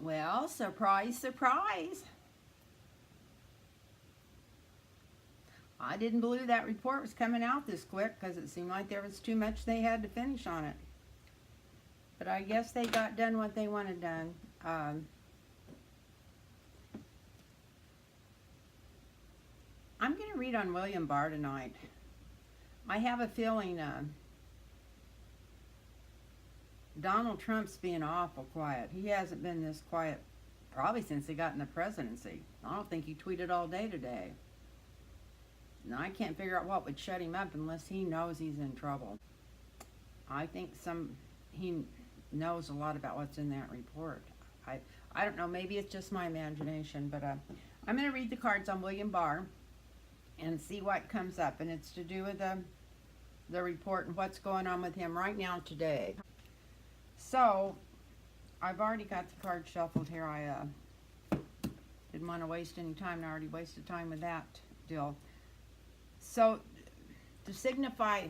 Well, surprise, surprise. I didn't believe that report was coming out this quick because it seemed like there was too much they had to finish on it. But I guess they got done what they wanted done. I'm going to read on William Barr tonight. I have a feeling Donald Trump's being awful quiet. He hasn't been this quiet probably since he got in the presidency. I don't think he tweeted all day today. Now, I can't figure out what would shut him up unless he knows he's in trouble. I think he knows a lot about what's in that report. I don't know, maybe it's just my imagination, but I'm going to read the cards on William Barr and see what comes up, and it's to do with the report and what's going on with him right now today. So, I've already got the cards shuffled here. I didn't want to waste any time, and I already wasted time with that deal. So, to signify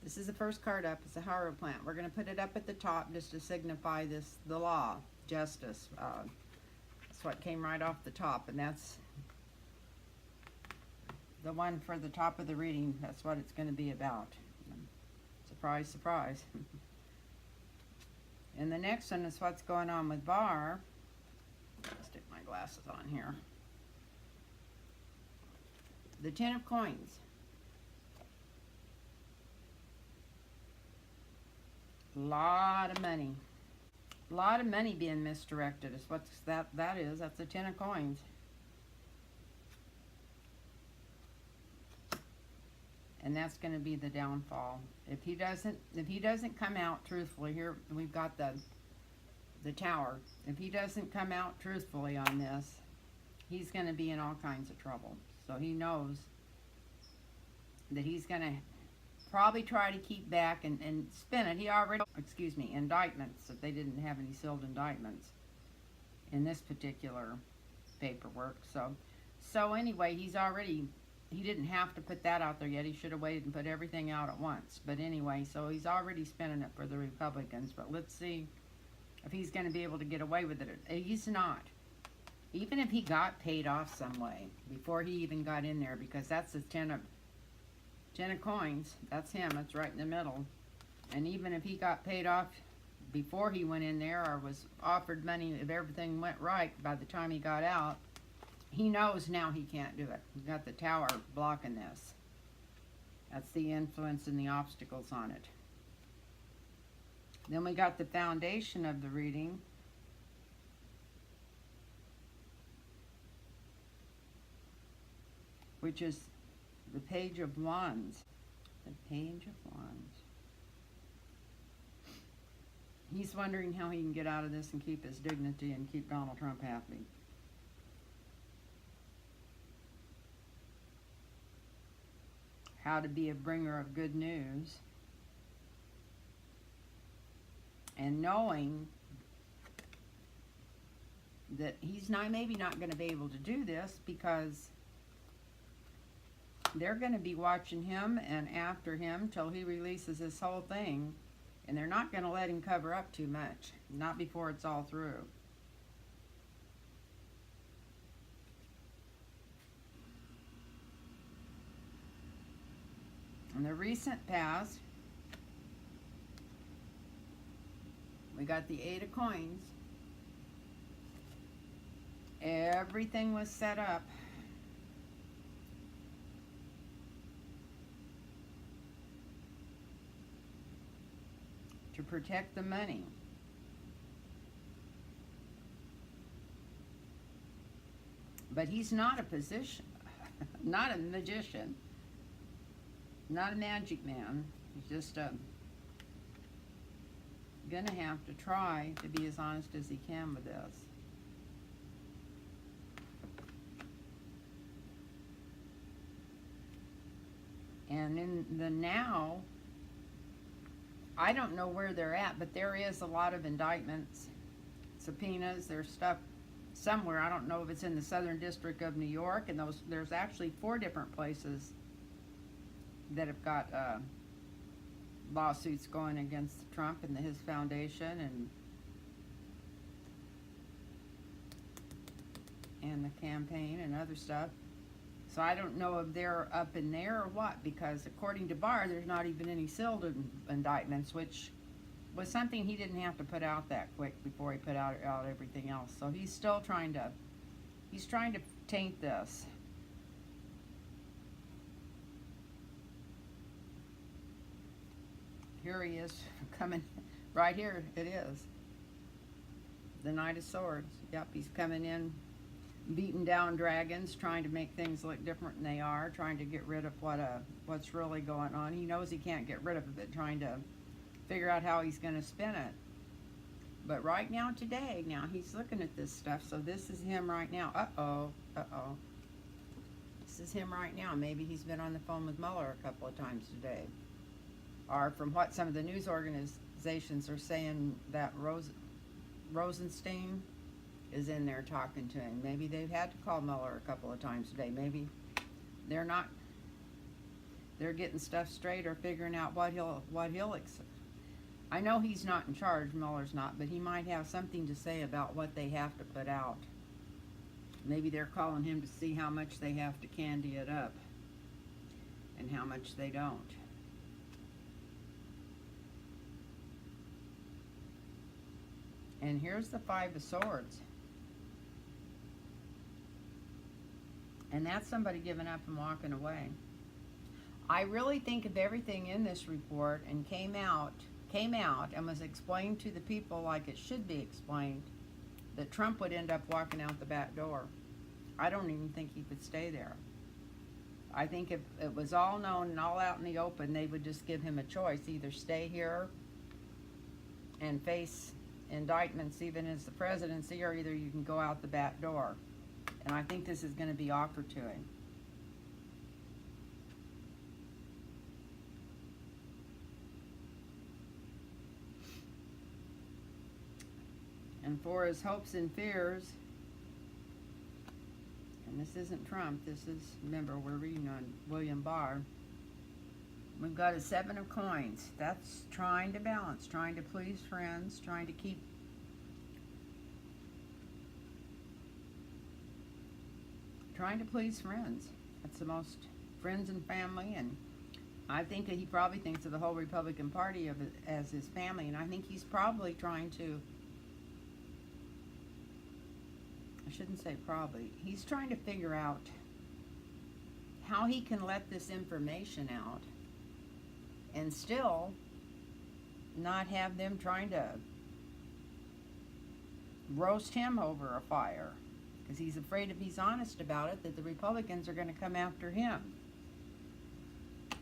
this is the first card up, it's a Harrow plant. We're going to put it up at the top just to signify the law, justice. That's what came right off the top, and that's the one for the top of the reading. That's what it's going to be about. Surprise, surprise. And the next one is what's going on with Barr. Stick my glasses on here. The Ten of Coins. Lot of money. A lot of money being misdirected is what's that is. That's the Ten of Coins. And that's going to be the downfall. If he doesn't come out truthfully, here we've got the Tower. If he doesn't come out truthfully on this, he's going to be in all kinds of trouble. So he knows that he's going to probably try to keep back and spin it. He already, indictments, if they didn't have any sealed indictments in this particular paperwork. So anyway, he didn't have to put that out there yet. He should have waited and put everything out at once. But anyway, so he's already spinning it for the Republicans. But let's see if he's going to be able to get away with it. He's not. Even if he got paid off some way before he even got in there, because that's the Ten of Coins. That's him. That's right in the middle. And even if he got paid off before he went in there, or was offered money if everything went right by the time he got out, he knows now he can't do it. He's got the Tower blocking this. That's the influence and the obstacles on it. Then we got the foundation of the reading. Which is the Page of Wands. The Page of Wands. He's wondering how he can get out of this and keep his dignity and keep Donald Trump happy. How to be a bringer of good news. And knowing that he's maybe not going to be able to do this because they're going to be watching him and after him till he releases this whole thing. And they're not going to let him cover up too much. Not before it's all through. In the recent past, we got the Eight of Coins. Everything was set up. To protect the money. But he's not a not a magician, not a magic man. He's just gonna have to try to be as honest as he can with this. And in the now, I don't know where they're at, but there is a lot of indictments, subpoenas, there's stuff somewhere. I don't know if it's in the Southern District of New York, and there's actually 4 different places that have got lawsuits going against Trump and his foundation, and and the campaign and other stuff. So I don't know if they're up in there or what, because according to Barr, there's not even any sealed indictments, which was something he didn't have to put out that quick before he put out everything else. So he's still trying to taint this. Here he is coming, right here it is. The Knight of Swords. Yep, he's coming in, beating down dragons, trying to make things look different than they are, trying to get rid of what's really going on. He knows he can't get rid of it, trying to figure out how he's going to spin it. But right now, today, now he's looking at this stuff. So this is him right now. Uh-oh. This is him right now. Maybe he's been on the phone with Mueller a couple of times today. Or from what some of the news organizations are saying, that Rosenstein is in there talking to him. Maybe they've had to call Mueller a couple of times today. Maybe they're getting stuff straight or figuring out what he'll accept. I know he's not in charge, Mueller's not, but he might have something to say about what they have to put out. Maybe they're calling him to see how much they have to candy it up and how much they don't. And here's the Five of Swords. And that's somebody giving up and walking away. I really think if everything in this report and came out and was explained to the people like it should be explained, that Trump would end up walking out the back door. I don't even think he could stay there. I think if it was all known and all out in the open, they would just give him a choice. Either stay here and face indictments even as the presidency, or either you can go out the back door. And I think this is going to be offered to him. And for his hopes and fears, and this isn't Trump, this is, remember, we're reading on William Barr. We've got a Seven of Coins. That's trying to balance, trying to please friends, trying to keep please friends. That's the most, friends and family, and I think that he probably thinks of the whole Republican Party as his family, and I think he's probably trying to, I shouldn't say probably, he's trying to figure out how he can let this information out and still not have them trying to roast him over a fire. Because he's afraid if he's honest about it, that the Republicans are going to come after him.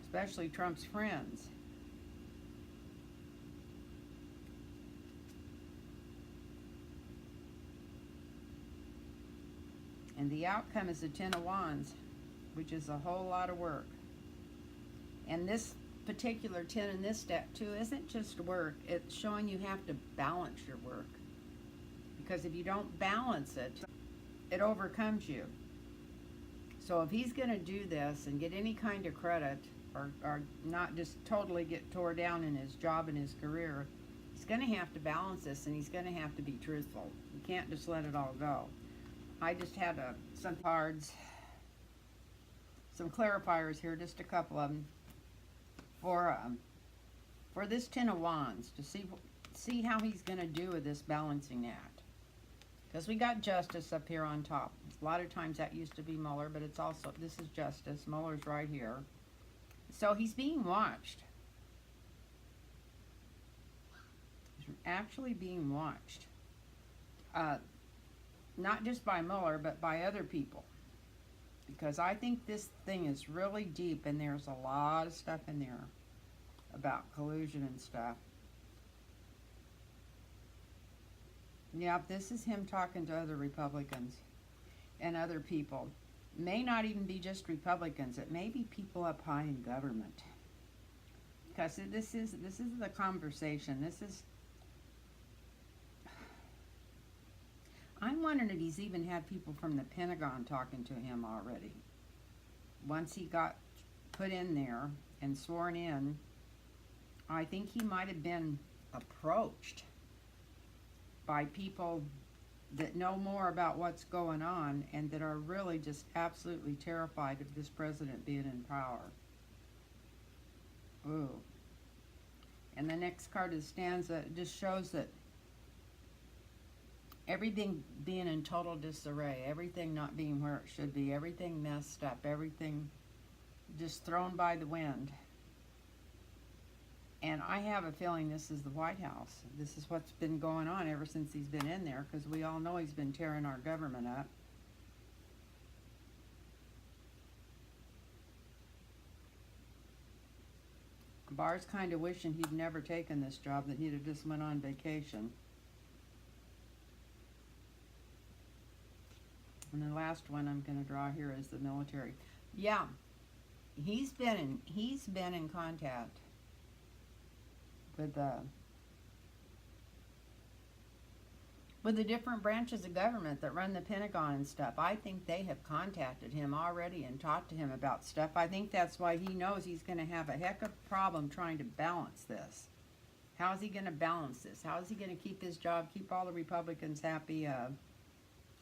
Especially Trump's friends. And the outcome is the Ten of Wands, which is a whole lot of work. And this particular 10 in this deck too isn't just work, it's showing you have to balance your work. Because if you don't balance it, it overcomes you. So if he's going to do this and get any kind of credit, or not just totally get tore down in his job and his career, he's going to have to balance this, and he's going to have to be truthful. You can't just let it all go. I just had some cards, some clarifiers here, just a couple of them, for this Ten of Wands, to see how he's going to do with this balancing act. Because we got Justice up here on top. A lot of times that used to be Mueller, but it's also, this is Justice. Mueller's right here. So he's being watched. He's actually being watched. Not just by Mueller, but by other people. Because I think this thing is really deep, and there's a lot of stuff in there about collusion and stuff. Yep, this is him talking to other Republicans and other people. May not even be just Republicans. It may be people up high in government. Because this is the conversation. This is, I'm wondering if he's even had people from the Pentagon talking to him already. Once he got put in there and sworn in, I think he might have been approached by people that know more about what's going on and that are really just absolutely terrified of this president being in power. Ooh. And the next card of the stanza just shows that everything being in total disarray, everything not being where it should be, everything messed up, everything just thrown by the wind. And I have a feeling this is the White House. This is what's been going on ever since he's been in there, because we all know he's been tearing our government up. Barr's kind of wishing he'd never taken this job, that he'd have just went on vacation. And the last one I'm going to draw here is the military. Yeah, he's been in contact with the different branches of government that run the Pentagon and stuff. I think they have contacted him already and talked to him about stuff. I think that's why he knows he's going to have a heck of a problem trying to balance this. How is he going to balance this? How is he going to keep his job, keep all the Republicans happy,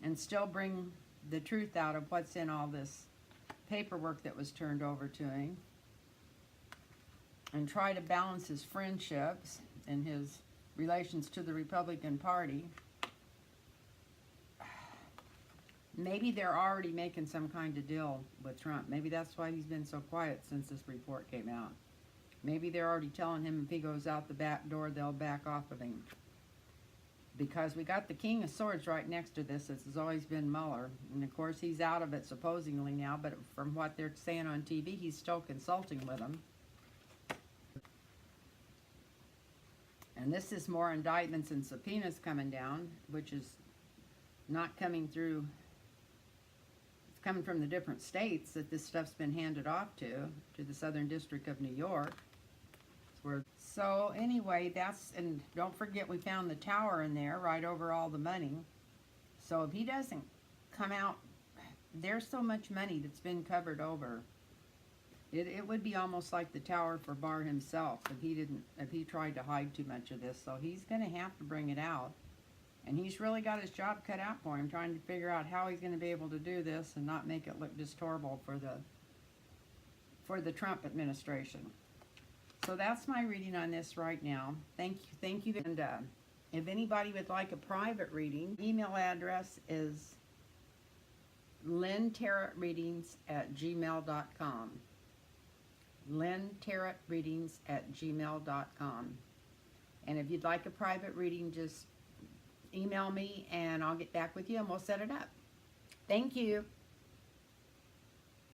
and still bring the truth out of what's in all this paperwork that was turned over to him, and try to balance his friendships and his relations to the Republican Party? Maybe they're already making some kind of deal with Trump. Maybe that's why he's been so quiet since this report came out. Maybe they're already telling him if he goes out the back door, they'll back off of him. Because we got the King of Swords right next to this. This has always been Mueller. And of course he's out of it supposedly now, but from what they're saying on TV, he's still consulting with them. And this is more indictments and subpoenas coming down, which is not coming through. It's coming from the different states that this stuff's been handed off to the Southern District of New York. So anyway, and don't forget we found the tower in there right over all the money. So if he doesn't come out, there's so much money that's been covered over. It would be almost like the tower for Barr himself if he tried to hide too much of this. So he's going to have to bring it out. And he's really got his job cut out for him, trying to figure out how he's going to be able to do this and not make it look just horrible for the Trump administration. So that's my reading on this right now. Thank you. And if anybody would like a private reading, email address is lintarotreadings@gmail.com. lintarotreadings@gmail.com. And if you'd like a private reading, just email me and I'll get back with you and we'll set it up. Thank you.